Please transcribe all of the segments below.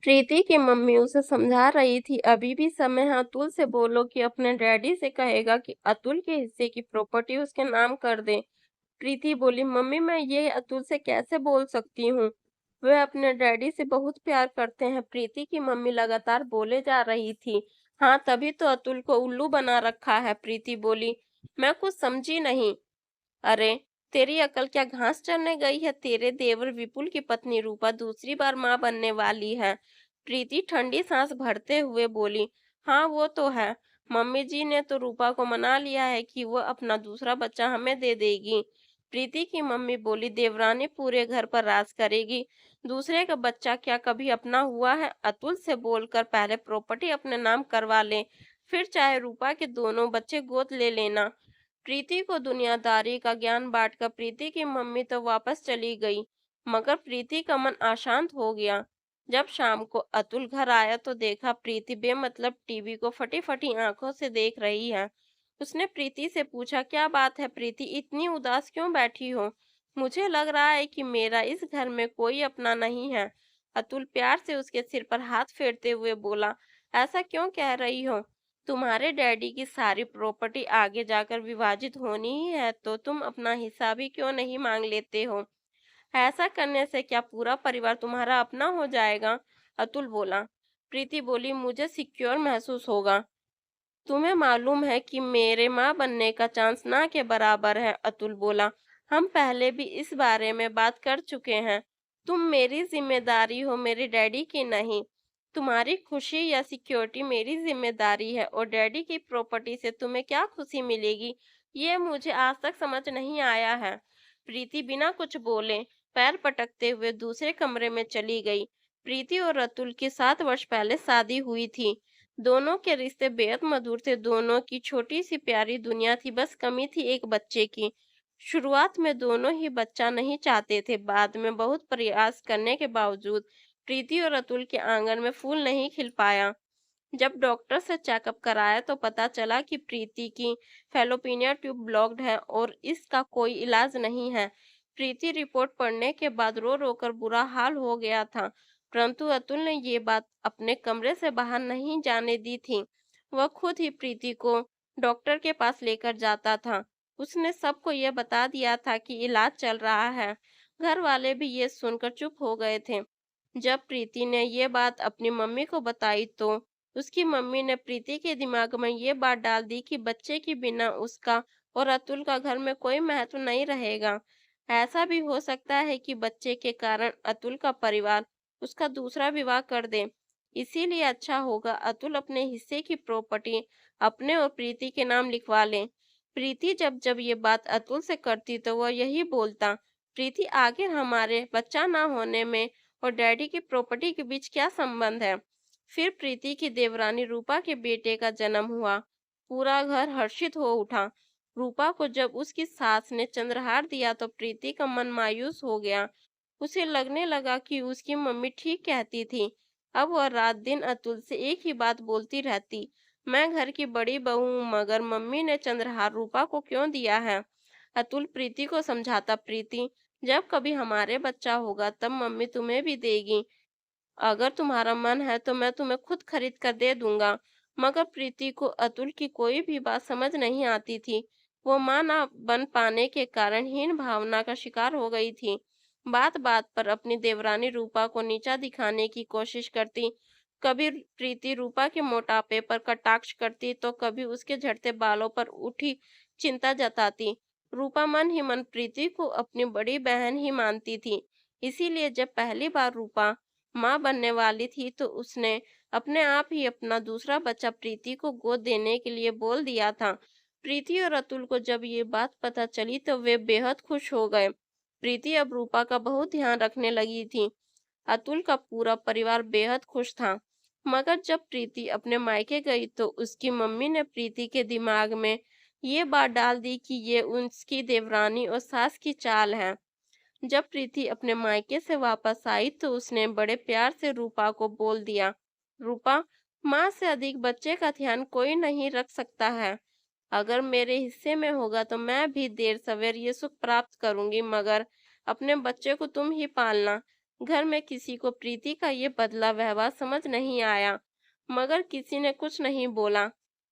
प्रीति की मम्मी उसे समझा रही थी, अभी भी समय है। अतुल से बोलो कि अपने डैडी से कहेगा कि अतुल के हिस्से की प्रॉपर्टी उसके नाम कर दे। प्रीति बोली, मम्मी मैं ये अतुल से कैसे बोल सकती हूँ? वह अपने डैडी से बहुत प्यार करते हैं। प्रीति की मम्मी लगातार बोले जा रही थी। हाँ, तभी तो अतुल को उल्लू बना रखा है। प्रीति बोली, मैं कुछ समझी नहीं। अरे, तेरी अकल क्या घास चरने गई है? तेरे देवर विपुल की पत्नी रूपा दूसरी बार माँ बनने वाली है। प्रीति ठंडी सांस भरते हुए बोली, हाँ वो तो है। मम्मी जी ने तो रूपा को मना लिया है कि वो अपना दूसरा बच्चा हमें दे देगी। प्रीति की मम्मी बोली, देवरानी पूरे घर पर राज करेगी। दूसरे का बच्चा क्या कभी अपना हुआ है? अतुल से बोलकर पहले प्रॉपर्टी अपने नाम करवा ले, फिर चाहे रूपा के दोनों बच्चे गोद ले लेना। प्रीति को दुनियादारी का ज्ञान बांटकर प्रीति की मम्मी तो वापस चली गई, मगर प्रीति का मन अशांत हो गया। जब शाम को अतुल घर आया तो देखा प्रीति बेमतलब टीवी को फटी फटी आंखों से देख रही है। उसने प्रीति से पूछा, क्या बात है प्रीति, इतनी उदास क्यों बैठी हो? मुझे लग रहा है कि मेरा इस घर में कोई अपना नहीं है। अतुल प्यार से उसके सिर पर हाथ फेरते हुए बोला, ऐसा क्यों कह रही हो? तुम्हारे डैडी की सारी प्रॉपर्टी आगे जाकर विभाजित होनी ही है, तो तुम अपना हिस्सा भी क्यों नहीं मांग लेते हो? ऐसा करने से क्या पूरा परिवार तुम्हारा अपना हो जाएगा? अतुल बोला। प्रीति बोली, मुझे सिक्योर महसूस होगा। तुम्हें मालूम है कि मेरे माँ बनने का चांस ना के बराबर है। अतुल बोला, हम पहले भी इस बारे में बात कर चुके हैं। तुम मेरी जिम्मेदारी हो, मेरे डैडी की नहीं। तुम्हारी खुशी या सिक्योरिटी मेरी जिम्मेदारी है, और डैडी की प्रॉपर्टी से तुम्हें क्या खुशी मिलेगी, ये मुझे आज तक समझ नहीं आया है। प्रीति बिना कुछ बोले पैर पटकते हुए दूसरे कमरे में चली गई। प्रीति और अतुल की 7 वर्ष पहले शादी हुई थी। दोनों के रिश्ते बेहद मधुर थे। दोनों की छोटी सी प्यारी दुनिया थी, बस कमी थी एक बच्चे की। शुरुआत में दोनों ही बच्चा नहीं चाहते थे। बाद में बहुत प्रयास करने के बावजूद प्रीति और अतुल के आंगन में फूल नहीं खिल पाया। जब डॉक्टर से चेकअप कराया तो पता चला कि प्रीति की फैलोपिनिया ट्यूब ब्लॉक्ड है और इसका कोई इलाज नहीं है। प्रीति रिपोर्ट पढ़ने के बाद रो रो कर बुरा हाल हो गया था, परंतु अतुल ने ये बात अपने कमरे से बाहर नहीं जाने दी थी। वह खुद ही प्रीति को डॉक्टर के पास लेकर जाता था। उसने सबको यह बता दिया था कि इलाज चल रहा है। घर वाले भी ये सुनकर चुप हो गए थे। जब प्रीति ने ये बात अपनी मम्मी को बताई तो उसकी मम्मी ने प्रीति के दिमाग में ये बात डाल दी कि बच्चे के बिना उसका और अतुल का घर में कोई महत्व नहीं रहेगा। ऐसा भी हो सकता है कि बच्चे के कारण अतुल का परिवार उसका दूसरा विवाह कर दे। इसीलिए अच्छा होगा अतुल अपने हिस्से की प्रॉपर्टी अपने और प्रीति के नाम लिखवा ले। प्रीति जब जब ये बात अतुल से करती तो वह यही बोलता, प्रीति आखिर हमारे बच्चा ना होने में और डैडी की प्रॉपर्टी के बीच क्या संबंध है? फिर प्रीति की देवरानी रूपा के बेटे का जन्म हुआ। पूरा घर हर्षित हो उठा। रूपा को जब उसकी सास ने चंद्रहार दिया तो प्रीति का मन मायूस हो गया। उसे लगने लगा कि उसकी मम्मी ठीक कहती थी। अब वह रात दिन अतुल से एक ही बात बोलती रहती, मैं घर की बड़ी बहू हूँ, मगर मम्मी ने चंद्रहार रूपा को क्यों दिया है? अतुल प्रीति को समझाता, प्रीति जब कभी हमारे बच्चा होगा तब मम्मी तुम्हें भी देगी। अगर तुम्हारा मन है तो मैं तुम्हें खुद खरीद कर दे दूंगा। मगर प्रीति को अतुल की कोई भी बात समझ नहीं आती थी। वो मां ना बन पाने के कारण हीन भावना का शिकार हो गई थी। बात बात पर अपनी देवरानी रूपा को नीचा दिखाने की कोशिश करती। कभी प्रीति रूपा के मोटापे पर कटाक्ष करती तो कभी उसके झड़ते बालों पर उठी चिंता जताती। रूपा मन ही मन प्रीति को अपनी बड़ी बहन ही मानती थी। इसीलिए जब पहली बार रूपा माँ बनने वाली थी तो उसने अपने आप ही अपना दूसरा बच्चा प्रीति को गोद देने के लिए बोल दिया था। प्रीति और अतुल को जब ये बात पता चली तो वे बेहद खुश हो गए। प्रीति अब रूपा का बहुत ध्यान रखने लगी थी। अतुल का पूरा परिवार बेहद खुश था। मगर जब प्रीति अपने मायके गई तो उसकी मम्मी ने प्रीति के दिमाग में ये बात डाल दी कि ये उसकी देवरानी और सास की चाल है। जब प्रीति अपने मायके से वापस आई तो उसने बड़े प्यार से रूपा को बोल दिया, रूपा, माँ से अधिक बच्चे का ध्यान कोई नहीं रख सकता है। अगर मेरे हिस्से में होगा तो मैं भी देर सवेर ये सुख प्राप्त करूंगी, मगर अपने बच्चे को तुम ही पालना। घर में किसी को प्रीति का ये बदला व्यवहार समझ नहीं आया, मगर किसी ने कुछ नहीं बोला।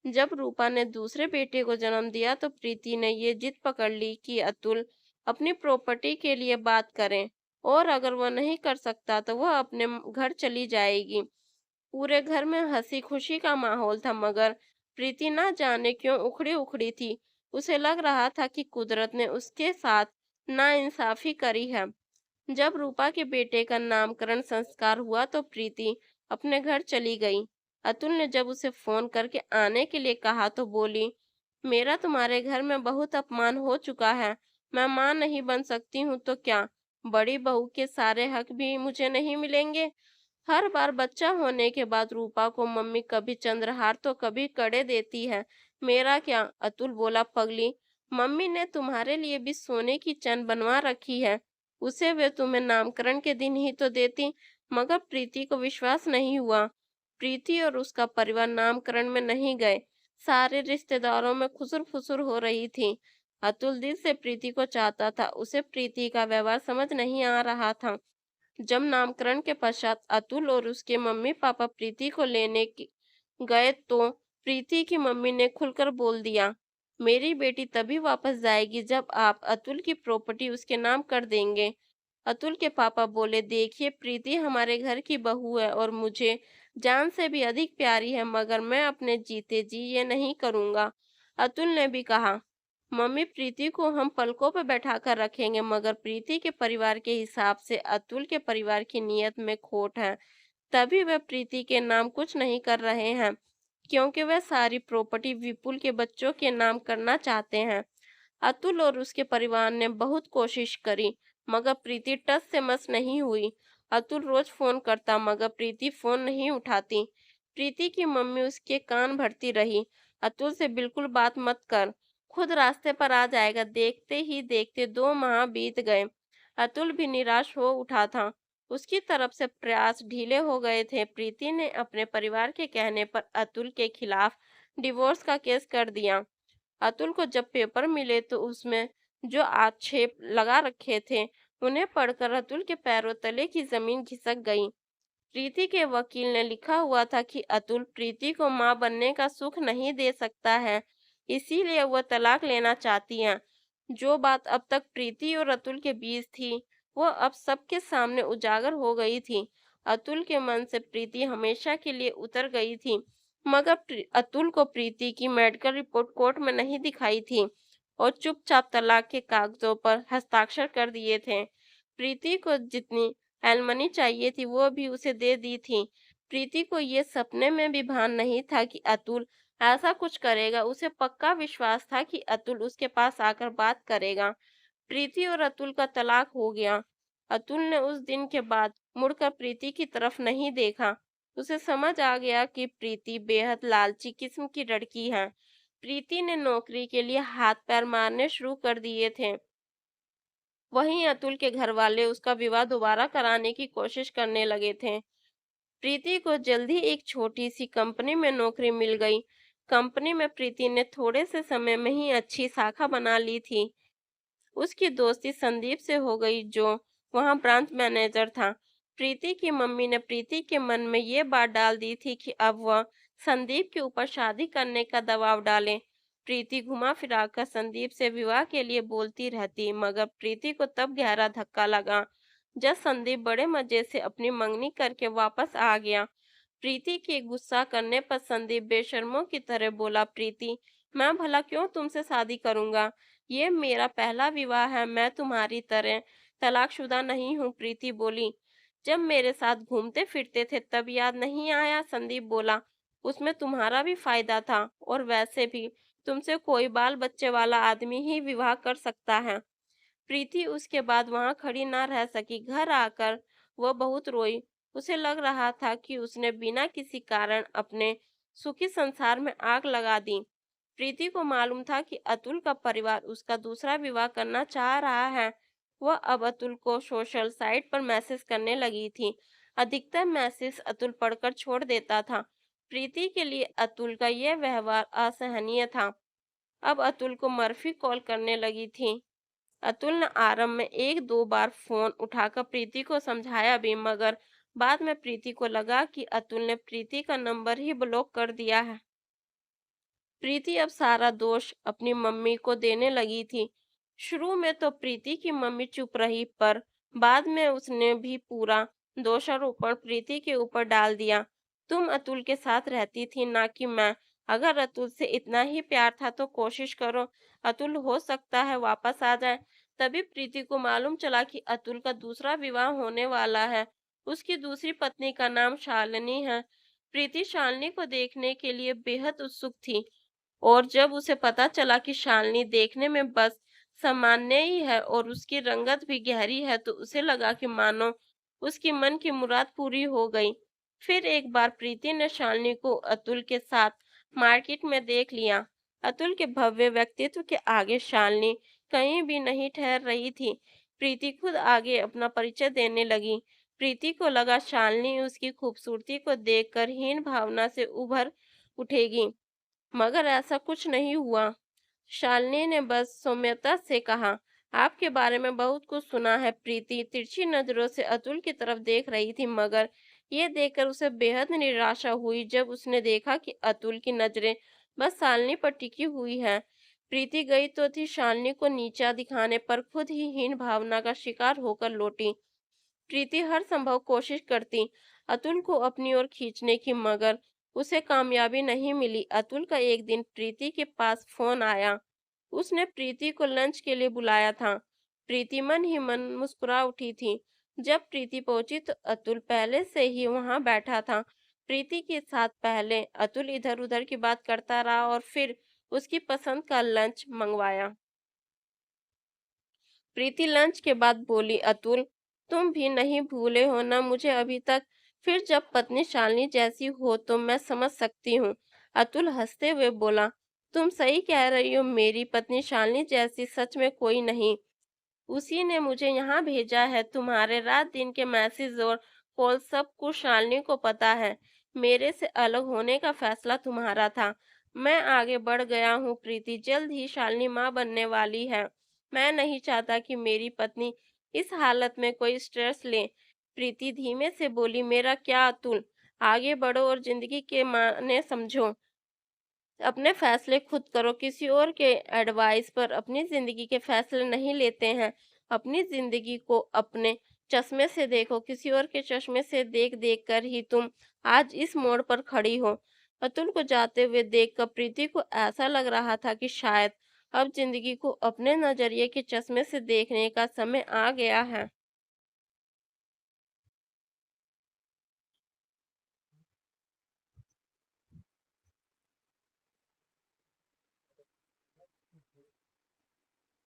जब रूपा ने दूसरे बेटे को जन्म दिया तो प्रीति ने ये जिद पकड़ ली कि अतुल अपनी प्रॉपर्टी के लिए बात करें, और अगर वह नहीं कर सकता तो वह अपने घर चली जाएगी। पूरे घर में हंसी खुशी का माहौल था, मगर प्रीति ना जाने क्यों उखड़ी उखड़ी थी। उसे लग रहा था कि कुदरत ने उसके साथ नाइंसाफी करी है। जब रूपा के बेटे का नामकरण संस्कार हुआ तो प्रीति अपने घर चली गई। अतुल ने जब उसे फोन करके आने के लिए कहा तो बोली, मेरा तुम्हारे घर में बहुत अपमान हो चुका है। मैं मां नहीं बन सकती हूँ तो क्या बड़ी बहू के सारे हक भी मुझे नहीं मिलेंगे? हर बार बच्चा होने के बाद रूपा को मम्मी कभी चंद्रहार तो कभी कड़े देती है। मेरा क्या? अतुल बोला, पगली, मम्मी ने तुम्हारे लिए भी सोने की चैन बनवा रखी है। उसे वे तुम्हें नामकरण के दिन ही तो देती। मगर प्रीति को विश्वास नहीं हुआ। प्रीति और उसका परिवार नामकरण में नहीं गए। सारे रिश्तेदारों में खुसुर फुसुर हो रही थी। अतुल दिल से प्रीति को चाहता था। उसे प्रीति का व्यवहार समझ नहीं आ रहा था। जब नामकरण के पश्चात अतुल और उसके मम्मी पापा प्रीति को गए तो प्रीति की मम्मी ने खुलकर बोल दिया, मेरी बेटी तभी वापस जाएगी जब आप अतुल की प्रॉपर्टी उसके नाम कर देंगे। अतुल के पापा बोले, देखिए, प्रीति हमारे घर की बहू है और मुझे जान से भी अधिक प्यारी है, मगर मैं अपने जीते जी ये नहीं करूंगा। अतुल ने भी कहा, मम्मी, प्रीति को हम पलकों पर बैठा कर रखेंगे, मगर प्रीति के परिवार के हिसाब से अतुल के परिवार की नीयत में खोट है। तभी वह प्रीति के नाम कुछ नहीं कर रहे हैं, क्योंकि वह सारी प्रॉपर्टी विपुल के बच्चों के नाम करना चाहते हैं। अतुल और उसके परिवार ने बहुत कोशिश करी, मगर प्रीति टस से मस नहीं हुई। अतुल रोज फोन करता, मगर प्रीति फोन नहीं उठाती। प्रीति की मम्मी उसके कान भरती रही, अतुल से बिल्कुल बात मत कर, खुद रास्ते पर आ जाएगा। देखते ही देखते 2 माह बीत गए। अतुल भी निराश हो उठा था। उसकी तरफ से प्रयास ढीले हो गए थे। प्रीति ने अपने परिवार के कहने पर अतुल के खिलाफ डिवोर्स का केस कर दिया। अतुल को जब पेपर मिले तो उसमें जो आक्षेप लगा रखे थे उन्हें पढ़कर अतुल के पैरों तले की जमीन खिसक गई। प्रीति के वकील ने लिखा हुआ था कि अतुल प्रीति को मां बनने का सुख नहीं दे सकता है, इसीलिए वह तलाक लेना चाहती हैं। जो बात अब तक प्रीति और अतुल के बीच थी वह अब सबके सामने उजागर हो गई थी। अतुल के मन से प्रीति हमेशा के लिए उतर गई थी, मगर अतुल को प्रीति की मेडिकल रिपोर्ट कोर्ट में नहीं दिखाई थी और चुपचाप तलाक के कागजों पर हस्ताक्षर कर दिए थे। प्रीति को जितनी एलमनी चाहिए थी वो भी उसे दे दी थी। प्रीति को ये सपने में भी भान नहीं था कि अतुल ऐसा कुछ करेगा। उसे पक्का विश्वास था कि अतुल उसके पास आकर बात करेगा। प्रीति और अतुल का तलाक हो गया। अतुल ने उस दिन के बाद मुड़कर प्रीति की तरफ नहीं देखा। उसे समझ आ गया कि प्रीति बेहद लालची किस्म की लड़की है। प्रीति ने नौकरी के लिए हाथ पैर मारने शुरू कर दिए थे। वहीं अतुल के घर वाले उसका विवाह दोबारा कराने की कोशिश करने लगे थे। प्रीति को जल्दी एक छोटी सी कंपनी में नौकरी मिल गई। कंपनी में प्रीति ने थोड़े से समय में ही अच्छी शाखा बना ली थी। उसकी दोस्ती संदीप से हो गई, जो वहां ब्रांच मैनेजर था। प्रीति की मम्मी ने प्रीति के मन में ये बात डाल दी थी कि अब वह संदीप के ऊपर शादी करने का दबाव डाले। प्रीति घुमा फिरा कर संदीप से विवाह के लिए बोलती रहती, मगर प्रीति को तब गहरा धक्का लगा जब संदीप बड़े मजे से अपनी मंगनी करके वापस आ गया। प्रीति के गुस्सा करने पर संदीप बेशर्मों की तरह बोला, प्रीति, मैं भला क्यों तुमसे शादी करूंगा? ये मेरा पहला विवाह है, मैं तुम्हारी तरह तलाकशुदा नहीं हूँ। प्रीति बोली, जब मेरे साथ घूमते फिरते थे तब याद नहीं आया? संदीप बोला, उसमें तुम्हारा भी फायदा था, और वैसे भी तुमसे कोई बाल बच्चे वाला आदमी ही विवाह कर सकता है। प्रीति उसके बाद वहां खड़ी ना रह सकी। घर आकर वह बहुत रोई। उसे लग रहा था कि उसने बिना किसी कारण अपने सुखी संसार में आग लगा दी। प्रीति को मालूम था कि अतुल का परिवार उसका दूसरा विवाह करना चाह रहा है। वह अब अतुल को सोशल साइट पर मैसेज करने लगी थी। अधिकतर मैसेज अतुल पढ़कर छोड़ देता था। प्रीति के लिए अतुल का यह व्यवहार असहनीय था। अब अतुल को मर्फी कॉल करने लगी थी। अतुल ने आरंभ में एक दो बार फोन उठाकर प्रीति को समझाया भी, मगर बाद में प्रीति को लगा कि अतुल ने प्रीति का नंबर ही ब्लॉक कर दिया है। प्रीति अब सारा दोष अपनी मम्मी को देने लगी थी। शुरू में तो प्रीति की मम्मी चुप रही, पर बाद में उसने भी पूरा दोषारोपण प्रीति के ऊपर डाल दिया। तुम अतुल के साथ रहती थी, ना कि मैं। अगर अतुल से इतना ही प्यार था तो कोशिश करो, अतुल हो सकता है वापस आ जाए। तभी प्रीति को मालूम चला कि अतुल का दूसरा विवाह होने वाला है। उसकी दूसरी पत्नी का नाम शालिनी है। प्रीति शालिनी को देखने के लिए बेहद उत्सुक थी, और जब उसे पता चला कि शालिनी देखने में बस सामान्य ही है और उसकी रंगत भी गहरी है, तो उसे लगा कि मानो उसकी मन की मुराद पूरी हो गई। फिर एक बार प्रीति ने शालिनी को अतुल के साथ मार्केट में देख लिया। अतुल के भव्य व्यक्तित्व के आगे शालिनी कहीं भी नहीं ठहर रही थी। प्रीति खुद आगे अपना परिचय देने लगी। प्रीति को लगा शालिनी उसकी खूबसूरती को देखकर हीन भावना से उभर उठेगी, मगर ऐसा कुछ नहीं हुआ। शालिनी ने बस सौम्यता से कहा, आपके बारे में बहुत कुछ सुना है। प्रीति तिरछी नजरों से अतुल की तरफ देख रही थी, मगर ये देखकर उसे बेहद निराशा हुई जब उसने देखा कि अतुल की नजरें बस शालिनी पर टिकी हुई है। प्रीति गई तो थी शालिनी को नीचा दिखाने, पर खुद ही हीन भावना का शिकार होकर लौटी। प्रीति हर संभव कोशिश करती अतुल को अपनी ओर खींचने की, मगर उसे कामयाबी नहीं मिली। अतुल का एक दिन प्रीति के पास फोन आया। उसने प्रीति को लंच के लिए बुलाया था। प्रीति मन ही मन मुस्कुरा उठी थी। जब प्रीति पहुंची तो अतुल पहले से ही वहां बैठा था। प्रीति के साथ पहले अतुल इधर उधर की बात करता रहा और फिर उसकी पसंद का लंच मंगवाया। प्रीति लंच के बाद बोली, अतुल, तुम भी नहीं भूले हो ना मुझे अभी तक। फिर जब पत्नी शालिनी जैसी हो तो मैं समझ सकती हूँ। अतुल हंसते हुए बोला, तुम सही कह रही हो, मेरी पत्नी शालिनी जैसी सच में कोई नहीं। उसी ने मुझे यहाँ भेजा है। तुम्हारे रात दिन के मैसेज और कॉल सब कुछ शालिनी को पता है। मेरे से अलग होने का फैसला तुम्हारा था। मैं आगे बढ़ गया हूँ प्रीति, जल्द ही शालिनी माँ बनने वाली है। मैं नहीं चाहता कि मेरी पत्नी इस हालत में कोई स्ट्रेस ले। प्रीति धीमे से बोली, मेरा क्या अतुल, आगे बढ़ो और जिंदगी के माने समझो। अपने फैसले खुद करो, किसी और के एडवाइस पर अपनी जिंदगी के फैसले नहीं लेते हैं। अपनी जिंदगी को अपने चश्मे से देखो, किसी और के चश्मे से देख देख कर ही तुम आज इस मोड़ पर खड़ी हो। अतुल को जाते हुए देखकर प्रीति को ऐसा लग रहा था कि शायद अब जिंदगी को अपने नजरिए के चश्मे से देखने का समय आ गया है।